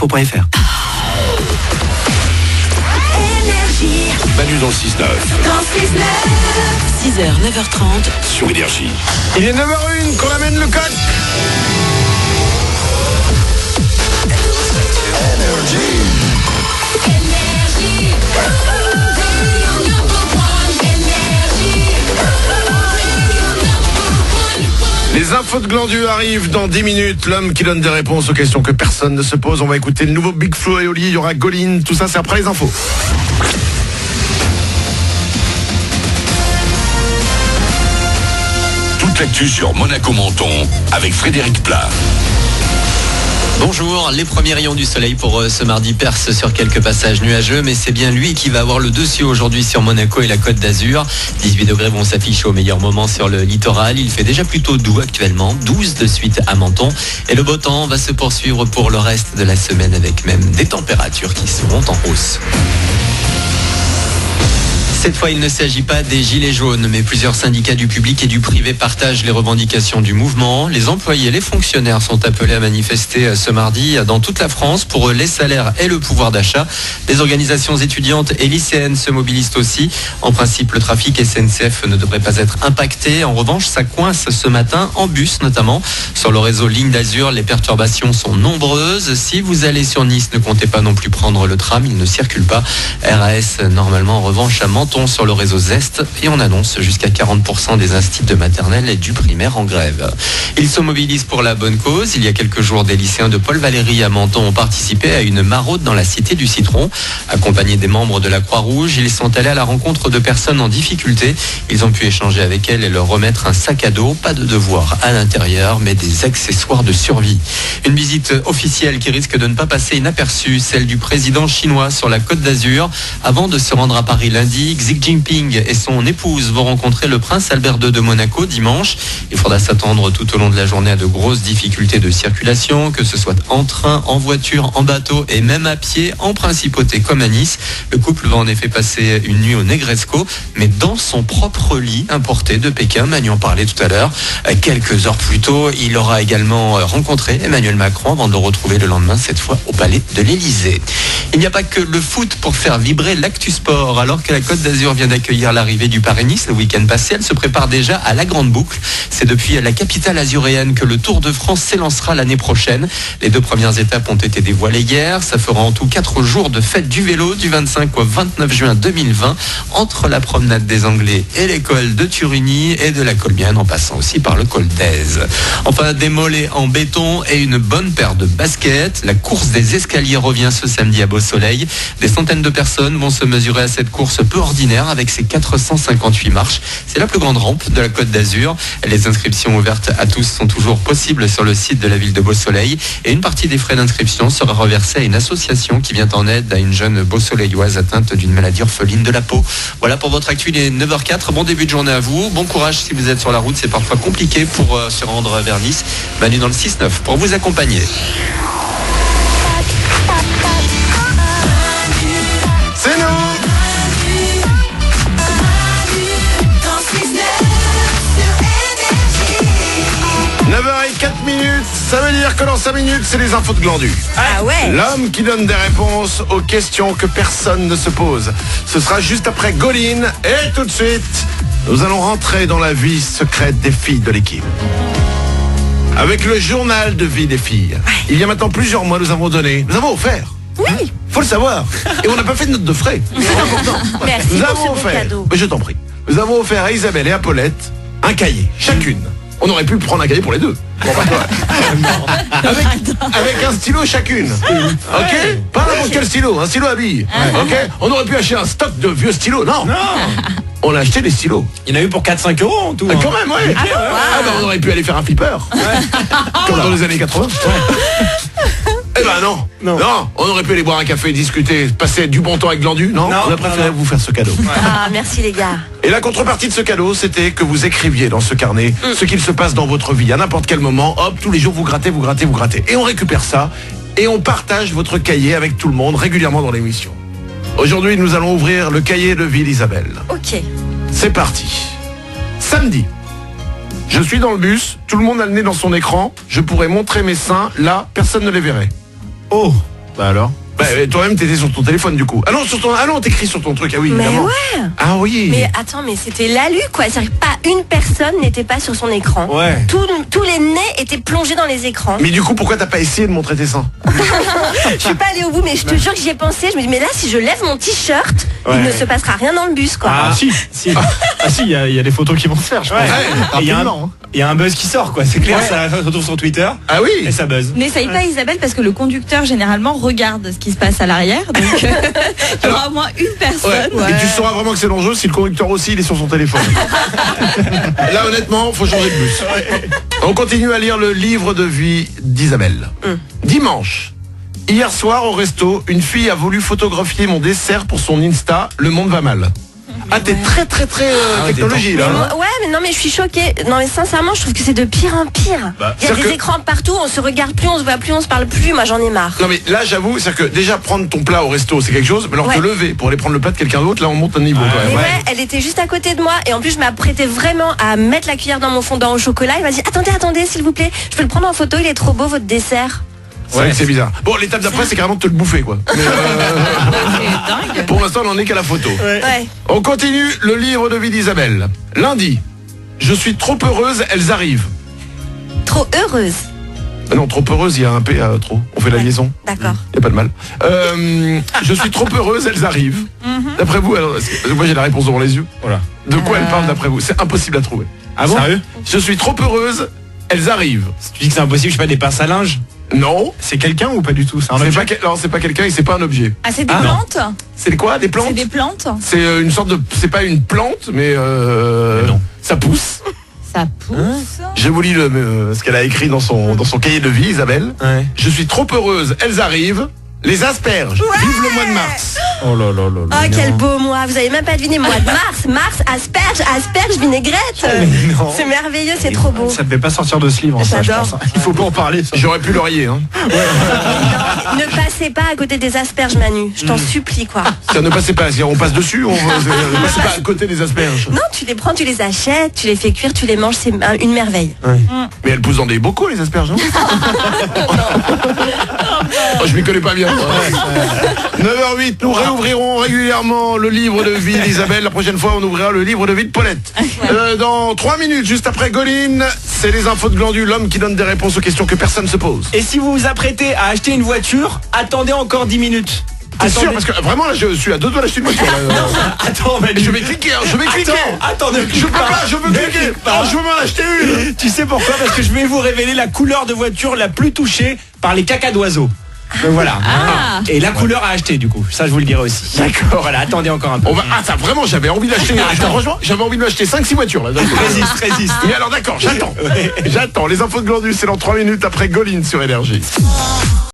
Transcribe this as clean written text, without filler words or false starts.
info.fr. Manu dans le 6-9. 6h, 9h30 sur Énergie. Il est 9h01 qu'on amène le coq. Les infos de Glandu arrivent dans 10 minutes. L'homme qui donne des réponses aux questions que personne ne se pose. On va écouter le nouveau Big Flo et Oli. Il y aura Goline. Tout ça, c'est après les infos. Toute l'actu sur Monaco-Menton avec Frédéric Plat. Bonjour, les premiers rayons du soleil pour ce mardi percent sur quelques passages nuageux, mais c'est bien lui qui va avoir le dessus aujourd'hui sur Monaco et la Côte d'Azur. 18 degrés vont s'afficher au meilleur moment sur le littoral. Il fait déjà plutôt doux actuellement, 12 de suite à Menton. Et le beau temps va se poursuivre pour le reste de la semaine avec même des températures qui seront en hausse. Cette fois, il ne s'agit pas des gilets jaunes, mais plusieurs syndicats du public et du privé partagent les revendications du mouvement. Les employés et les fonctionnaires sont appelés à manifester ce mardi dans toute la France pour les salaires et le pouvoir d'achat. Les organisations étudiantes et lycéennes se mobilisent aussi. En principe, le trafic SNCF ne devrait pas être impacté. En revanche, ça coince ce matin, en bus notamment. Sur le réseau Ligne d'Azur, les perturbations sont nombreuses. Si vous allez sur Nice, ne comptez pas non plus prendre le tram, il ne circule pas. RAS, normalement, en revanche, à Menton sur le réseau Zest, et on annonce jusqu'à 40% des instituts de maternelle et du primaire en grève. Ils se mobilisent pour la bonne cause. Il y a quelques jours, des lycéens de Paul Valéry à Menton ont participé à une maraude dans la cité du Citron. Accompagnés des membres de la Croix-Rouge, ils sont allés à la rencontre de personnes en difficulté. Ils ont pu échanger avec elles et leur remettre un sac à dos, pas de devoirs à l'intérieur, mais des accessoires de survie. Une visite officielle qui risque de ne pas passer inaperçue, celle du président chinois sur la Côte d'Azur. Avant de se rendre à Paris lundi, Xi Jinping et son épouse vont rencontrer le prince Albert II de Monaco dimanche. Il faudra s'attendre tout au long de la journée à de grosses difficultés de circulation, que ce soit en train, en voiture, en bateau et même à pied, en principauté comme à Nice. Le couple va en effet passer une nuit au Negresco, mais dans son propre lit importé de Pékin. Manu en parlait tout à l'heure. Quelques heures plus tôt, il aura également rencontré Emmanuel Macron avant de le retrouver le lendemain, cette fois au palais de l'Élysée. Il n'y a pas que le foot pour faire vibrer l'actu sport. Alors que la Côte d'Azur vient d'accueillir l'arrivée du Paris-Nice le week-end passé, elle se prépare déjà à la grande boucle. C'est depuis la capitale azuréenne que le Tour de France s'élancera l'année prochaine. Les 2 premières étapes ont été dévoilées hier. Ça fera en tout 4 jours de fête du vélo du 25 au 29 juin 2020 entre la promenade des Anglais et l'école de Turigny et de la Colbienne en passant aussi par le col d'Aise. Enfin, des mollets en béton et une bonne paire de baskets. La course des escaliers revient ce samedi à Beau-Soleil. Des centaines de personnes vont se mesurer à cette course peu ordinaire avec ses 458 marches. C'est la plus grande rampe de la Côte d'Azur. Les inscriptions ouvertes à tous sont toujours possibles sur le site de la ville de Beau-Soleil et une partie des frais d'inscription sera reversée à une association qui vient en aide à une jeune Beau-Soleilloise atteinte d'une maladie orpheline de la peau. Voilà pour votre actu, il est 9h04. Bon début de journée à vous. Bon courage si vous êtes sur la route. C'est parfois compliqué pour se rendre vers Nice. Manu dans le 6-9 pour vous accompagner. C'est nous. 9h04, ça veut dire que dans 5 minutes, c'est les infos de Glandu. Ah ouais. L'homme qui donne des réponses aux questions que personne ne se pose. Ce sera juste après Goline. Et tout de suite, nous allons rentrer dans la vie secrète des filles de l'équipe. Avec le journal de vie des filles. Il y a maintenant plusieurs mois, nous avons offert. Oui. Faut le savoir. Et on n'a pas fait de note de frais. C'est important. Merci Nous pour avons ce beau offert. cadeau. Mais je t'en prie. Nous avons offert à Isabelle et à Paulette un cahier, chacune. On aurait pu prendre un cahier pour les deux. Bon, bah, toi. avec un stylo chacune. Ok. Pas n'importe quel stylo, un stylo à billes. Ok. On aurait pu acheter un stock de vieux stylos. Non. On a acheté des stylos. Il y en a eu pour 4-5 € en tout. Quand même, ouais. Ah bah on aurait pu aller faire un flipper. Comme dans les années 80. Eh ben non, on aurait pu aller boire un café, discuter, passer du bon temps avec Glandu, non, on a préféré vous faire ce cadeau. Ah, merci les gars. Et la contrepartie de ce cadeau, c'était que vous écriviez dans ce carnet ce qu'il se passe dans votre vie. À n'importe quel moment, hop, tous les jours vous grattez. Et on récupère ça et on partage votre cahier avec tout le monde régulièrement dans l'émission. Aujourd'hui, nous allons ouvrir le cahier de vie d'Isabelle. Ok. C'est parti. Samedi. Je suis dans le bus, tout le monde a le nez dans son écran, je pourrais montrer mes seins, là, personne ne les verrait. Oh. Bah alors. Bah, toi-même, t'étais sur ton téléphone, du coup. Ah non, t'écris sur ton truc, ah oui, Mais évidemment. ouais. Ah oui. Mais attends, mais c'était l'alu quoi. C'est-à-dire que pas une personne n'était pas sur son écran. Ouais. Tous les nez étaient plongés dans les écrans. Mais du coup, pourquoi t'as pas essayé de montrer tes seins? Je suis pas allée au bout, mais je te jure que j'y ai pensé. Je me dis, mais là, si je lève mon t-shirt, il ne se passera rien dans le bus quoi. Ah si, il y a des photos qui vont se faire, je pense. Ouais. Et il y a un buzz qui sort, quoi. C'est clair, ça se retrouve sur Twitter. Ah oui. Et ça buzz. N'essaye pas Isabelle parce que le conducteur généralement regarde ce qui se passe à l'arrière. Donc il y aura au moins une personne. Ouais. Et tu sauras vraiment que c'est dangereux si le conducteur aussi il est sur son téléphone. Là honnêtement, faut changer de bus. On continue à lire le livre de vie d'Isabelle. Dimanche. Hier soir au resto, une fille a voulu photographier mon dessert pour son Insta. Le monde va mal. Ah t'es très technologie là. hein. Ouais, mais non, mais je suis choquée. Non, mais sincèrement, je trouve que c'est de pire en pire. Il y a c'est-à-dire des que- écrans partout, on se regarde plus, on se voit plus, on se parle plus. Moi, j'en ai marre. Non mais là j'avoue, c'est-à-dire que déjà prendre ton plat au resto c'est quelque chose, mais alors Ouais. te lever pour aller prendre le plat de quelqu'un d'autre, là on monte un niveau quand Mais même. ouais, elle était juste à côté de moi et en plus je m'apprêtais vraiment à mettre la cuillère dans mon fondant au chocolat. Il m'a dit attendez s'il vous plaît, je peux le prendre en photo, il est trop beau votre dessert. C'est vrai que c'est bizarre. Bon, l'étape d'après, c'est carrément de te le bouffer, quoi. Mais, C'est dingue. pour l'instant, on n'en est qu'à la photo. Ouais. On continue le livre de vie d'Isabelle. Lundi. Je suis trop heureuse, elles arrivent. Trop heureuse. Ah non, trop heureuse, il y a un P à trop. On fait la liaison. D'accord. Il n'y a pas de mal. Je suis trop heureuse, elles arrivent. D'après vous, alors, moi j'ai la réponse devant les yeux. Voilà. De quoi elle parle d'après vous? C'est impossible à trouver. Ah bon? Sérieux? Je suis trop heureuse, elles arrivent. Tu dis que c'est impossible, je sais pas, des pinces à linge? Non. C'est quelqu'un ou pas du tout? C'est un C'est objet? pas, non, c'est pas quelqu'un et c'est pas un objet. Ah, c'est des Ah, non. plantes? C'est quoi, des plantes? C'est des plantes? C'est une sorte de... C'est pas une plante, mais non. ça pousse. Ça pousse? Je vous lis ce qu'elle a écrit dans son cahier de vie, Isabelle. Ouais. Je suis trop heureuse, elles arrivent. Les asperges. Vive le mois de mars. Oh là là là là. Oh quel beau mois, vous avez même pas deviné mois de mars, asperge, vinaigrette. non. C'est merveilleux, c'est trop beau. Ça devait pas sortir de ce livre, ça, je J'adore. pense. Il faut pas en parler, ça. J'aurais pu laurier. Hein. Ne passez pas à côté des asperges Manu, je t'en supplie quoi. Ça ne passait pas. On passe dessus, on ne passe pas à côté des asperges. Non, tu les prends, tu les achètes, tu les fais cuire, tu les manges, c'est une merveille. Mais elles poussent dans des bocaux, les asperges, non? Oh, je m'y connais pas bien. 9h08, nous réouvrirons régulièrement le livre de vie d'Isabelle. La prochaine fois, on ouvrira le livre de vie de Paulette. Dans 3 minutes, juste après Goline, c'est les infos de Glandu, l'homme qui donne des réponses aux questions que personne ne se pose. Et si vous vous apprêtez à acheter une voiture, attendez encore 10 minutes. T'es sûr? Parce que vraiment, là, je suis à 2 doigts d'acheter une voiture. Là. Attends, mais Je vais cliquer, hein, je vais cliquer. Attends, ne Je clique peux pas, je veux Ne cliquer. clique pas. Oh, je veux m'en acheter une. Tu sais pourquoi? Parce que je vais vous révéler la couleur de voiture la plus touchée par les cacas d'oiseaux. Donc voilà. Et la couleur à acheter du coup. Ça je vous le dirai aussi. D'accord. Voilà, attendez encore un peu. Ça vraiment, j'avais envie d'acheter. Franchement, j'avais envie de m'acheter 5-6 voitures là. Résiste. Mais alors d'accord, j'attends. J'attends. Les infos de Glandu, c'est dans 3 minutes après Goline sur Énergie.